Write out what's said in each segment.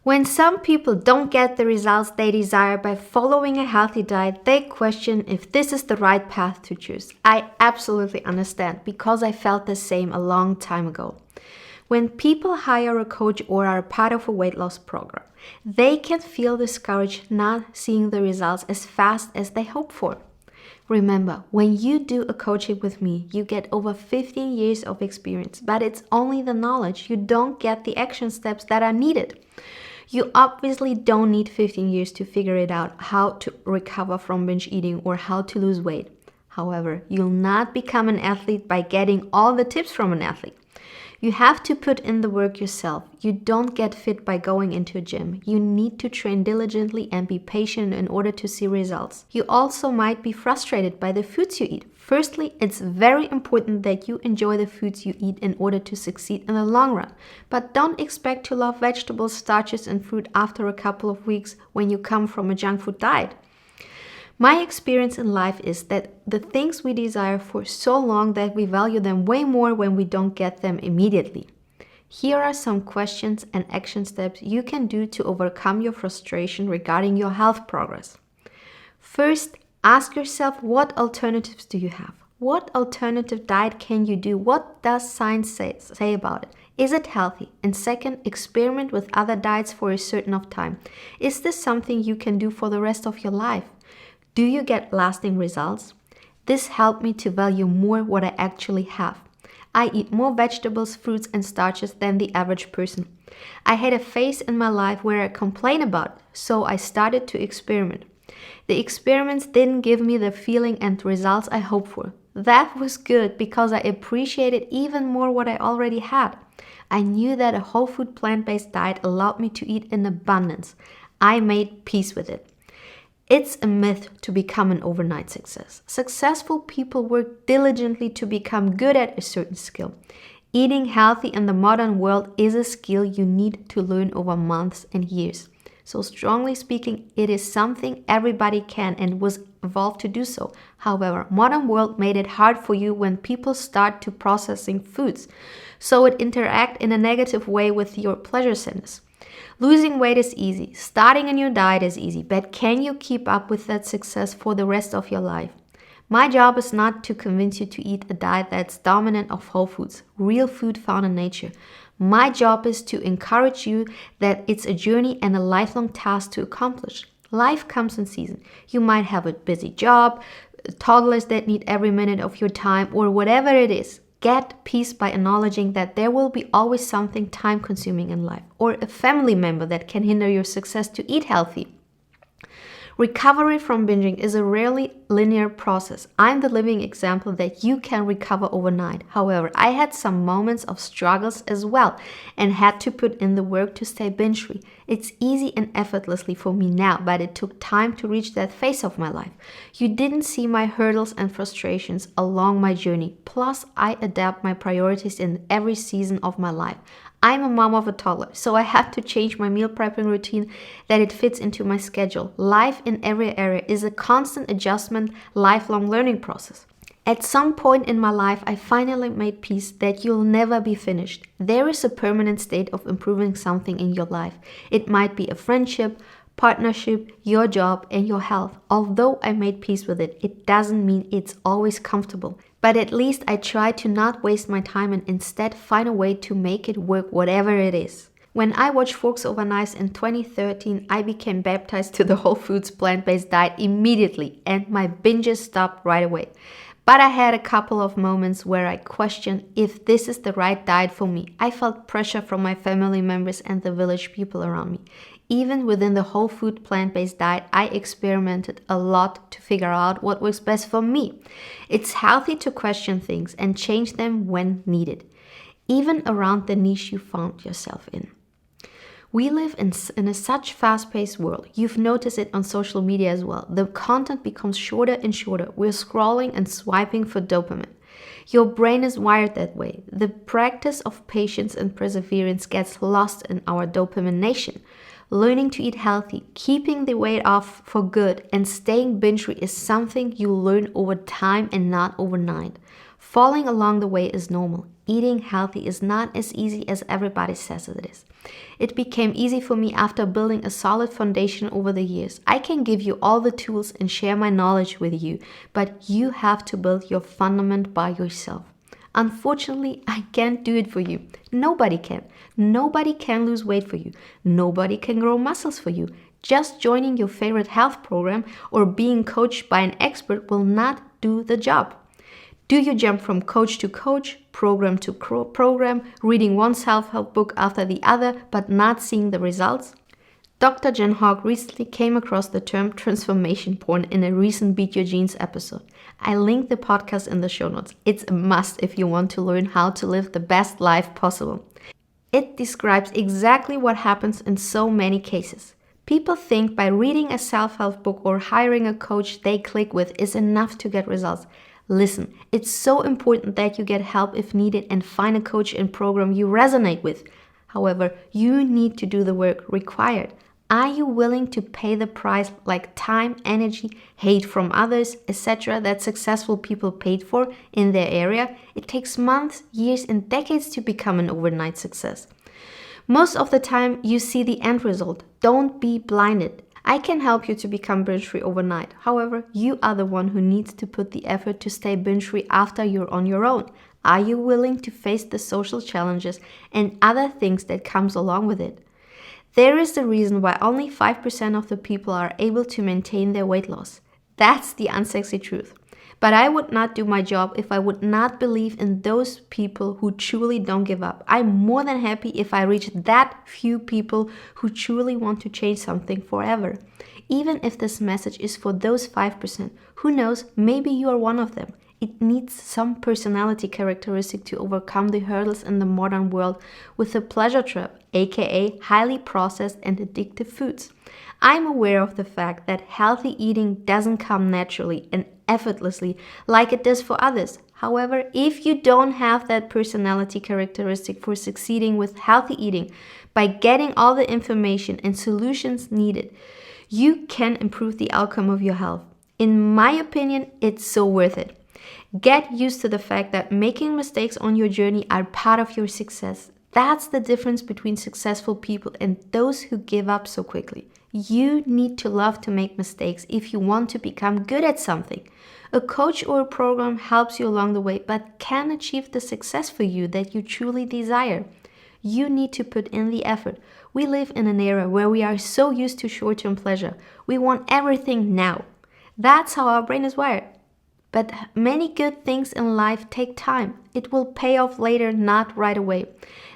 When some people don't get the results they desire by following a healthy diet, they question if this is the right path to choose. I absolutely understand because I felt the same a long time ago. When people hire a coach or are part of a weight loss program, they can feel discouraged not seeing the results as fast as they hope for. Remember, when you do a coaching with me, you get over 15 years of experience, but it's only the knowledge. You don't get the action steps that are needed. You obviously don't need 15 years to figure it out how to recover from binge eating or how to lose weight. However, you'll not become an athlete by getting all the tips from an athlete. You have to put in the work yourself. You don't get fit by going into a gym. You need to train diligently and be patient in order to see results. You also might be frustrated by the foods you eat. Firstly, it's very important that you enjoy the foods you eat in order to succeed in the long run. But don't expect to love vegetables, starches, and fruit after a couple of weeks when you come from a junk food diet. My experience in life is that the things we desire for so long that we value them way more when we don't get them immediately. Here are some questions and action steps you can do to overcome your frustration regarding your health progress. First, ask yourself, what alternatives do you have? What alternative diet can you do? What does science say about it? Is it healthy? And second, experiment with other diets for a certain of time. Is this something you can do for the rest of your life? Do you get lasting results? This helped me to value more what I actually have. I eat more vegetables, fruits, and starches than the average person. I had a phase in my life where I complained about, so I started to experiment. The experiments didn't give me the feeling and results I hoped for. That was good because I appreciated even more what I already had. I knew that a whole food plant-based diet allowed me to eat in abundance. I made peace with it. It's a myth to become an overnight success. Successful people work diligently to become good at a certain skill. Eating healthy in the modern world is a skill you need to learn over months and years. So strongly speaking, it is something everybody can and was evolved to do so. However, modern world made it hard for you when people start to processing foods, so it interact in a negative way with your pleasure centers. Losing weight is easy, starting a new diet is easy, but can you keep up with that success for the rest of your life? My job is not to convince you to eat a diet that's dominant of whole foods, real food found in nature. My job is to encourage you that it's a journey and a lifelong task to accomplish. Life comes in season. You might have a busy job, toddlers that need every minute of your time, or whatever it is. Get peace by acknowledging that there will be always something time-consuming in life, or a family member that can hinder your success to eat healthy. Recovery from binging is a rarely linear process. I'm the living example that you can recover overnight. However, I had some moments of struggles as well and had to put in the work to stay binge-free. It's easy and effortlessly for me now, but it took time to reach that phase of my life. You didn't see my hurdles and frustrations along my journey. Plus, I adapt my priorities in every season of my life. I'm a mom of a toddler, so I had to change my meal prepping routine that it fits into my schedule. Life in every area is a constant adjustment, lifelong learning process. At some point in my life, I finally made peace that you'll never be finished. There is a permanent state of improving something in your life. It might be a friendship, partnership, your job, and your health. Although I made peace with it, it doesn't mean it's always comfortable. But at least I try to not waste my time and instead find a way to make it work, whatever it is. When I watched Forks Over Knives in 2013, I became baptized to the whole foods plant-based diet immediately and my binges stopped right away. But I had a couple of moments where I questioned if this is the right diet for me. I felt pressure from my family members and the village people around me. Even within the whole food plant-based diet, I experimented a lot to figure out what works best for me. It's healthy to question things and change them when needed, even around the niche you found yourself in. We live in such fast-paced world. You've noticed it on social media as well. The content becomes shorter and shorter. We're scrolling and swiping for dopamine. Your brain is wired that way. The practice of patience and perseverance gets lost in our dopamine nation. Learning to eat healthy, keeping the weight off for good, and staying binge-free is something you learn over time and not overnight. Falling along the way is normal. Eating healthy is not as easy as everybody says it is. It became easy for me after building a solid foundation over the years. I can give you all the tools and share my knowledge with you, but you have to build your fundament by yourself. Unfortunately, I can't do it for you. Nobody can. Nobody can lose weight for you. Nobody can grow muscles for you. Just joining your favorite health program or being coached by an expert will not do the job. Do you jump from coach to coach, program to program, reading one self-help book after the other, but not seeing the results? Dr. Jen Howk recently came across the term transformation porn in a recent Beat Your Genes episode. I linked the podcast in the show notes. It's a must if you want to learn how to live the best life possible. It describes exactly what happens in so many cases. People think by reading a self-help book or hiring a coach they click with is enough to get results. Listen, it's so important that you get help if needed and find a coach and program you resonate with. However, you need to do the work required. Are you willing to pay the price like time, energy, hate from others, etc. that successful people paid for in their area? It takes months, years, and decades to become an overnight success. Most of the time, you see the end result. Don't be blinded. I can help you to become binge-free overnight. However, you are the one who needs to put the effort to stay binge-free after you're on your own. Are you willing to face the social challenges and other things that comes along with it? There is the reason why only 5% of the people are able to maintain their weight loss. That's the unsexy truth. But I would not do my job if I would not believe in those people who truly don't give up. I'm more than happy if I reach that few people who truly want to change something forever. Even if this message is for those 5%, who knows, maybe you are one of them. It needs some personality characteristic to overcome the hurdles in the modern world with the pleasure trap, aka highly processed and addictive foods. I'm aware of the fact that healthy eating doesn't come naturally and effortlessly like it does for others. However, if you don't have that personality characteristic for succeeding with healthy eating by getting all the information and solutions needed, you can improve the outcome of your health. In my opinion, it's so worth it. Get used to the fact that making mistakes on your journey are part of your success. That's the difference between successful people and those who give up so quickly. You need to love to make mistakes if you want to become good at something. A coach or a program helps you along the way, but can achieve the success for you that you truly desire. You need to put in the effort. We live in an era where we are so used to short-term pleasure. We want everything now. That's how our brain is wired. But many good things in life take time. It will pay off later, not right away.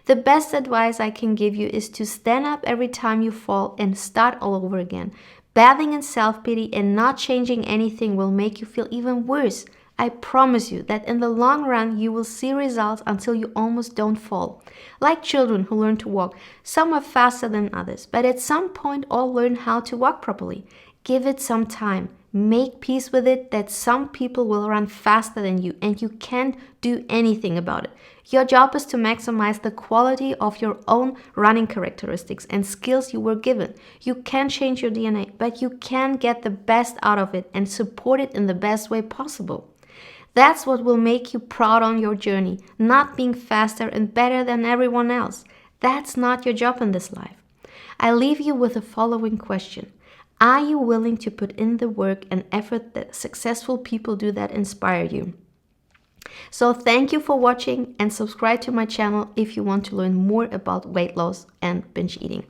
The best advice I can give you is to stand up every time you fall and start all over again. Bathing in self-pity and not changing anything will make you feel even worse. I promise you that in the long run, you will see results until you almost don't fall. Like children who learn to walk, some are faster than others, but at some point all learn how to walk properly. Give it some time. Make peace with it that some people will run faster than you and you can't do anything about it. Your job is to maximize the quality of your own running characteristics and skills you were given. You can't change your DNA, but you can get the best out of it and support it in the best way possible. That's what will make you proud on your journey, not being faster and better than everyone else. That's not your job in this life. I leave you with the following question. Are you willing to put in the work and effort that successful people do that inspire you? So thank you for watching and subscribe to my channel if you want to learn more about weight loss and binge eating.